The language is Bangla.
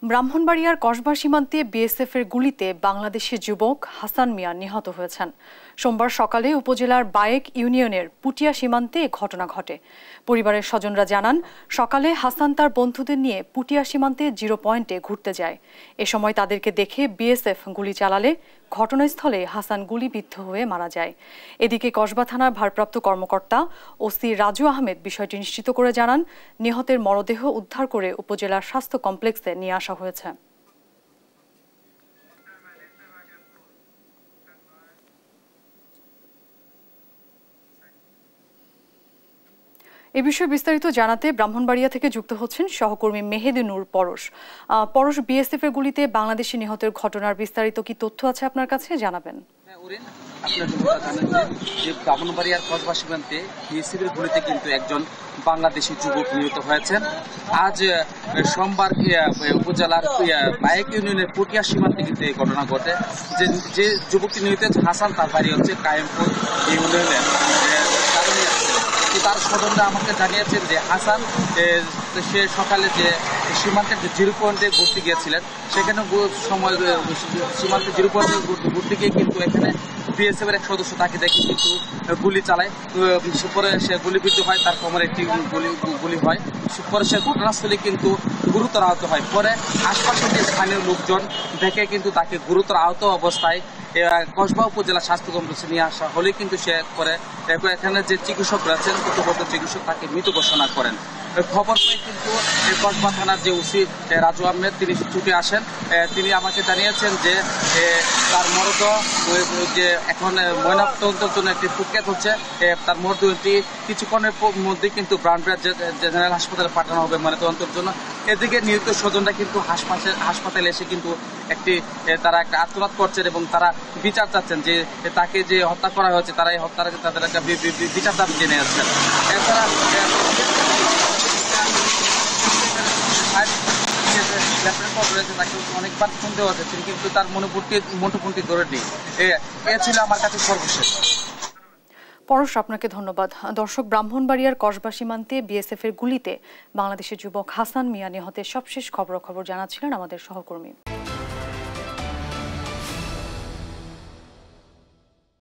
ব্রাহ্মণবাড়িয়ার কসবা সীমান্তে বিএসএফের গুলিতে বাংলাদেশি যুবক হাসান মিয়া নিহত হয়েছেন। সোমবার সকালে উপজেলার বায়েক ইউনিয়নের পুটিয়া সীমান্তে এ ঘটনা ঘটে। পরিবারের স্বজনরা জানান, সকালে হাসান তার বন্ধুদের নিয়ে পুটিয়া সীমান্তে 0 পয়েন্টে ঘুরতে যায়। এ সময় তাদেরকে দেখে বিএসএফ গুলি চালালে ঘটনাস্থলে হাসান গুলিবিদ্ধ হয়ে মারা যায়। এদিকে কসবা থানার ভারপ্রাপ্ত কর্মকর্তা ওসি রাজু আহমেদ বিষয়টি নিশ্চিত করে জানান, নিহতের মরদেহ উদ্ধার করে উপজেলার স্বাস্থ্য কমপ্লেক্সে নিয়ে আসা হয়েছে। এ বিষয়ে বিস্তারিত জানাতে ব্রাহ্মণবাড়িয়া থেকে যুক্ত হচ্ছেন সহকর্মী মেহেদি নূর পরশ। পরশ, বিএসএফ এর গুলিতে বাংলাদেশি নিহতের ঘটনার বিস্তারিত কি তথ্য আছে আপনার কাছে, জানাবেন। ব্রাহ্মণবাড়িয়ার কসবা সীমান্তে বিএসএফ এর গুলিতে কিন্তু একজন বাংলাদেশি যুবক নিহত হয়েছেন। আজ সোমবার উপজেলার বায়েক ইউনিয়নের পুটিয়া সীমান্তে কিন্তু এই ঘটনা ঘটে। যে যুবকটি নিহত হয়েছে হাসান, তার বাড়ি হচ্ছে কায়েমপুর ইউনিয়নের। তার স্বজনরা আমাকে জানিয়েছেন যে হাসান সে সকালে যে সীমান্তের যে 0 পয়েন্টে ঘুরতে গিয়েছিলেন, সেখানে সময় সীমান্তে 0 পয়েন্টে ঘুরতে গিয়ে কিন্তু এখানে বিএসএফ এর এক সদস্য তাকে দেখে কিন্তু গুলি চালায়। পরে সে গুলিবিদ্ধ হয়, তার কোমরে একটি গুলি হয়। পরে সে ঘটনাস্থলে কিন্তু গুরুতর আহত হয়। পরে আশপাশের যে স্থানীয় লোকজন দেখে কিন্তু তাকে গুরুতর আহত অবস্থায় কসবা উপজেলা স্বাস্থ্য কমপ্লেক্সে নিয়ে আসা হলে কিন্তু সে পরে এখানে যে চিকিৎসক রয়েছেন, কর্তব্যরত চিকিৎসক তাকে মৃত ঘোষণা করেন। খবর পেয়ে কিন্তু কসবা থানার যে ওসি রাজু আহমেদ তিনি ছুটে আসেন। তিনি আমাকে জানিয়েছেন যে তার মরদেহ যে এখন ময়নাতদন্তের জন্য একটি প্রক্রিয়া হচ্ছে। তার মরদেহটি কিছুক্ষণের মধ্যে কিন্তু ব্রাহ্মণবাড়িয়া জেনারেল হাসপাতালে পাঠানো হবে ময়নাতদন্তের জন্য। এদিকে নিহত স্বজনরা কিন্তু হাসপাতালে এসে কিন্তু তারা একটা আত্মনাদ করছেন এবং তারা বিচার চাচ্ছেন যে তাকে যে হত্যা করা হয়েছে, তারা এই হত্যার তাদের একটা বিচার দাবি জেনে যাচ্ছেন। এছাড়া তাকে অনেকবার সন্দেহ আছে, কিন্তু তার মুঠোফোনটি ধরে নেই। এ ছিল আমার কাছে সর্বশেষ। পরশ, আপনাকে ধন্যবাদ। দর্শক, ব্রাহ্মণবাড়িয়ার কসবা সীমান্তে বিএসএফ এর গুলিতে বাংলাদেশের যুবক হাসান মিয়া নিহতের সবশেষ খবরাখবর জানাচ্ছিলেন আমাদের সহকর্মী।